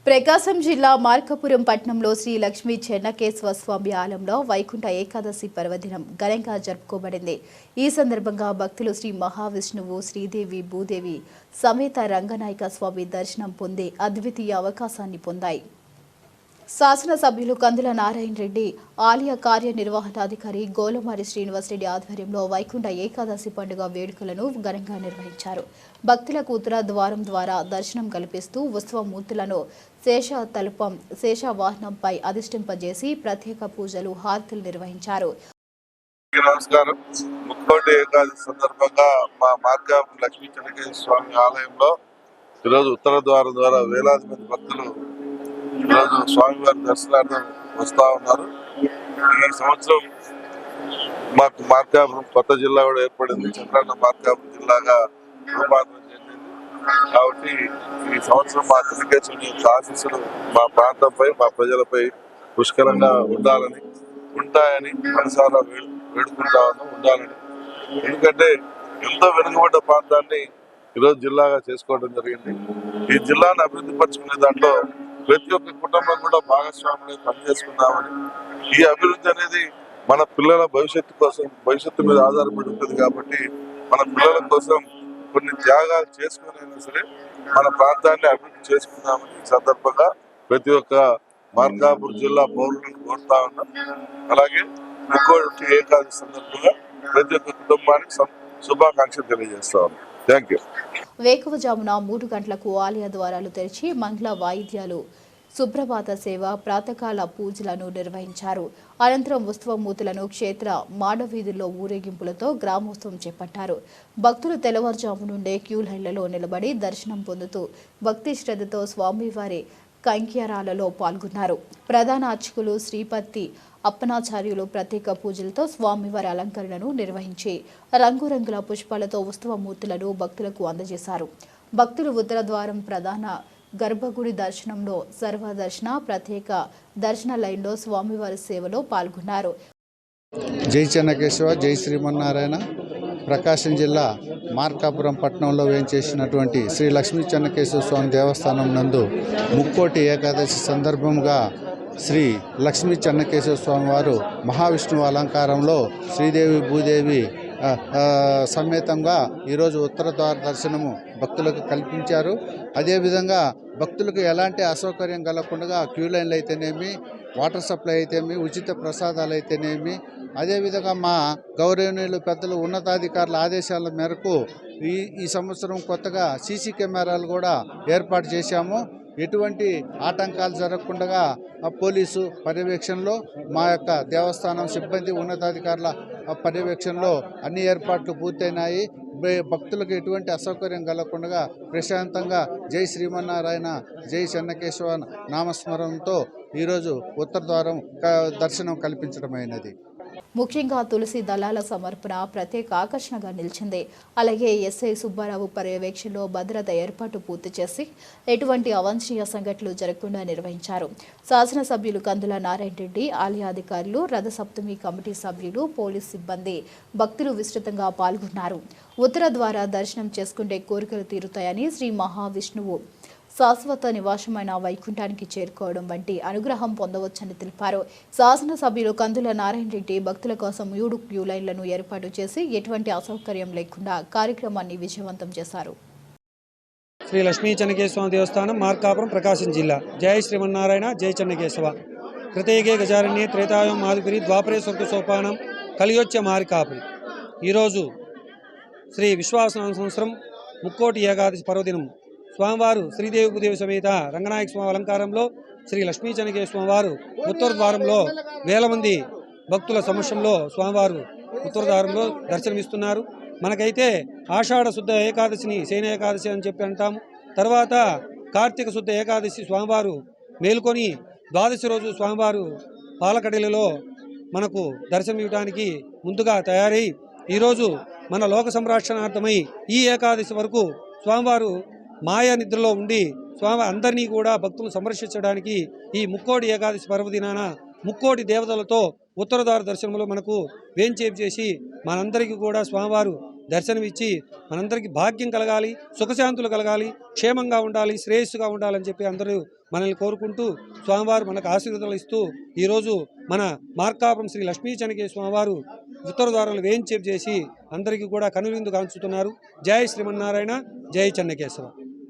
ప్రకాశం జిల్లా మార్కాపురం పట్టణంలో శ్రీ లక్ష్మీ చెన్నకేశవ స్వామి ఆలయంలో వైకుంఠ ఏకాదశి పర్వదినం ఘనంగా జరుపుకోబడింది. ఈ సందర్భంగా భక్తులు శ్రీ మహావిష్ణువు, శ్రీదేవి, భూదేవి సమేత రంగనాయక స్వామి దర్శనం పొందే అద్వితీయ అవకాశాన్ని పొందాయి. శాసనసభ్యులు కందుల నారాయణ రెడ్డి, ఆలయ కార్యనిర్వహణాధికారి గోలమారి శ్రీనివాసరెడ్డి ఆధ్వర్యంలో వైకుంఠ ఏకాదశి పండుగ వేడుకలను ఘనంగా నిర్వహించారు. భక్తులకు ఉత్తర ద్వారం ద్వారా దర్శనం కల్పిస్తూ ఉత్సవమూర్తులను శేషవాహనంపై అధిష్ఠింపజేసి ప్రత్యేక పూజలు, హారతులు నిర్వహించారు. నమస్కారం. ముక్కోటి ఏకాదశి సందర్భంగా మా మార్కాపురం లక్ష్మీ చెన్నకేశవ స్వామి ఆలయంలో ఈరోజు ఉత్తర ద్వారం ద్వారా వేలాది మంది భక్తులు ఈరోజు స్వామివారి దర్శనార్థం వస్తూ ఉన్నారు. ఈ సంవత్సరం మాకు మార్కాపురం కొత్త జిల్లా కూడా ఏర్పడింది. చంద్రన్న మార్కాపురం జిల్లాగా రూపాంతరం చెందింది. కాబట్టి ఈ సంవత్సరం మా చెన్నకేశవుని యొక్క ఆశీస్సులు మా ప్రాంతంపై, మా ప్రజలపై పుష్కలంగా ఉంటాయని మనసారా వేడుకుంటా ఉండాలని. ఎందుకంటే ఎంతో వెనుకబడ్డ ప్రాంతాన్ని ఈరోజు జిల్లాగా చేసుకోవడం జరిగింది. ఈ జిల్లాను అభివృద్ధి పరుచుకునే దాంట్లో ప్రతి ఒక్క కుటుంబం కూడా భాగస్వాములై పనిచేసుకుందామని, ఈ అభివృద్ధి అనేది మన పిల్లల భవిష్యత్తు మీద ఆధారపడి ఉంటుంది. కాబట్టి మన పిల్లల కోసం కొన్ని త్యాగాలు చేసుకునైనా సరే మన ప్రాంతాన్ని అభివృద్ధి చేసుకుందామని ఈ సందర్భంగా ప్రతి ఒక్క మార్కాపురం జిల్లా పౌరులను కోరుతా ఉన్నాం. అలాగే ముక్కోటి ఏకాదశి సందర్భంగా ప్రతి ఒక్క కుటుంబానికి శుభాకాంక్షలు తెలియజేస్తా ఉన్నాం. Thank you. వేకువజామున 3 గంటలకు ఆలయ ద్వారాలు తెరిచి మంగళ వాయిద్యాలు, సుప్రభాత సేవ, ప్రాతకాల పూజలను నిర్వహించారు. అనంతరం ఉత్సవమూర్తులను క్షేత్ర మాడవీధుల్లో ఊరేగింపులతో గ్రామోత్సవం చేపట్టారు. భక్తులు తెల్లవారుజాము నుండే క్యూ లైన్లలో నిలబడి దర్శనం పొందుతూ భక్తి శ్రద్ధతో స్వామివారి కైంక్యారాలలో పాల్గొన్నారు. ప్రధాన అర్చకులు శ్రీపతి అప్పనాచార్యులు ప్రత్యేక పూజలతో స్వామివారి అలంకరణను నిర్వహించి రంగురంగుల పుష్పాలతో ఉత్సవమూర్తులను భక్తులకు అందజేశారు. భక్తులు ఉత్తర ద్వారం, ప్రధాన గర్భగుడి దర్శనంలో, సర్వదర్శన, ప్రత్యేక దర్శన లైన్లో స్వామివారి సేవలో పాల్గొన్నారు. జై చెన్నకేశవ, జై శ్రీమన్నారాయణ. ప్రకాశం జిల్లా మార్కాపురం పట్టణంలో వేంచేసినటువంటి శ్రీ లక్ష్మీ చెన్నకేశవ స్వామి దేవస్థానం నందు ముక్కోటి ఏకాదశి సందర్భంగా శ్రీ లక్ష్మీ చెన్నకేశవ స్వామి వారు మహావిష్ణువు అలంకారంలో శ్రీదేవి, భూదేవి సమేతంగా ఈరోజు ఉత్తర ద్వార దర్శనము భక్తులకు కల్పించారు. అదేవిధంగా భక్తులకు ఎలాంటి అసౌకర్యం కలగకుండా క్యూ లైన్లు అయితేనేమి, వాటర్ సప్లై అయితేనేమి, ఉచిత ప్రసాదాలు అయితేనేమి, అదేవిధంగా మా గౌరవనీయులు పెద్దలు ఉన్నతాధికారుల ఆదేశాల మేరకు ఈ సంవత్సరం కొత్తగా సీసీ కెమెరాలు కూడా ఏర్పాటు చేశాము. ఎటువంటి ఆటంకాలు జరగకుండా పోలీసు పర్యవేక్షణలో, మా యొక్క దేవస్థానం సిబ్బంది ఉన్నతాధికారుల పర్యవేక్షణలో అన్ని ఏర్పాట్లు పూర్తయినాయి. భక్తులకు ఎటువంటి అసౌకర్యం కలగకుండా ప్రశాంతంగా జై శ్రీమన్నారాయణ, జై చెన్నకేశవ నామస్మరణతో ఈరోజు ఉత్తర ద్వారం దర్శనం కల్పించడమైనది. ముఖ్యంగా తులసి దళాల సమర్పణ ప్రత్యేక ఆకర్షణగా నిలిచింది. అలాగే ఎస్ఐ సుబ్బారావు పర్యవేక్షణలో భద్రత ఏర్పాటు పూర్తి చేసి ఎటువంటి అవాంఛనీయ సంఘటనలు జరగకుండా నిర్వహించారు. శాసనసభ్యులు కందుల నారాయణ రెడ్డి, ఆలయాధికారులు, రథసప్తమి కమిటీ సభ్యులు, పోలీస్ సిబ్బంది, భక్తులు విస్తృతంగా పాల్గొన్నారు. ఉత్తర ద్వారా దర్శనం చేసుకుంటే కోరికలు తీరుతాయని, శ్రీ మహావిష్ణువు శాశ్వత నివాసమైన వైకుంఠానికి చేరుకోవడం వంటి అనుగ్రహం పొందవచ్చని తెలిపారు. శాసనసభ్యులు కందుల నారాయణ రెడ్డి భక్తుల కోసం 3 క్యూ లైన్లను ఏర్పాటు చేసి ఎటువంటి అసౌకర్యం లేకుండా కార్యక్రమాన్ని విజయవంతం చేశారు. శ్రీ లక్ష్మీ చెన్నకేశవ దేవస్థానం, మార్కాపురం, ప్రకాశం జిల్లా. జై శ్రీమన్నారాయణ, జై చెన్నకేశవ. కృతయుగే గజారణ్యే త్రేతాయం మాధుపురి ద్వాపరే స్వర్గ సోపానం కలియొచ్చ మార్కాపురి. ఈరోజు శ్రీ విశ్వావసనామ సంవత్సరం ముక్కోటి ఏకాదశి పర్వదినం స్వామివారు శ్రీదేవి, భూదేవి సమేత రంగనాయక స్వామి అలంకారంలో శ్రీ లక్ష్మీ చెన్నకేశవ స్వామివారు ఉత్తర ద్వారంలో వేల మంది భక్తుల సమక్షంలో స్వామివారు ఉత్తర ద్వారంలో దర్శనమిస్తున్నారు. మనకైతే ఆషాఢ శుద్ధ ఏకాదశిని శయన ఏకాదశి అని చెప్పి అంటాము. తర్వాత కార్తీక శుద్ధ ఏకాదశి స్వామివారు మేల్కొని ద్వాదశి రోజు స్వామివారు పాలకడలిలో మనకు దర్శనం ఇవ్వడానికి ముందుగా తయారై ఈరోజు మన లోక సంరక్షణార్థమై ఈ ఏకాదశి వరకు స్వామివారు మాయా నిద్రలో ఉండి స్వామి అందరినీ కూడా భక్తులను సంరక్షించడానికి ఈ ముక్కోటి ఏకాదశి పర్వదినాన ముక్కోటి దేవతలతో ఉత్తరద్వార దర్శనంలో మనకు వేంచేపు చేసి మనందరికీ కూడా స్వామివారు దర్శనమిచ్చి మనందరికీ భాగ్యం కలగాలి, సుఖశాంతులు కలగాలి, క్షేమంగా ఉండాలి, శ్రేయస్సుగా ఉండాలని చెప్పి అందరూ మనల్ని కోరుకుంటూ స్వామివారు మనకు ఆశీర్వాదాలు ఇస్తూ ఈరోజు మన మార్కాపురం శ్రీ లక్ష్మీ చెన్నకేశ్వర స్వామివారు ఉత్తర ద్వారాలు వేయించేపు చేసి అందరికీ కూడా కనువిందు కాంచుతున్నారు. జై శ్రీమన్నారాయణ, జై చెన్నకేశవ.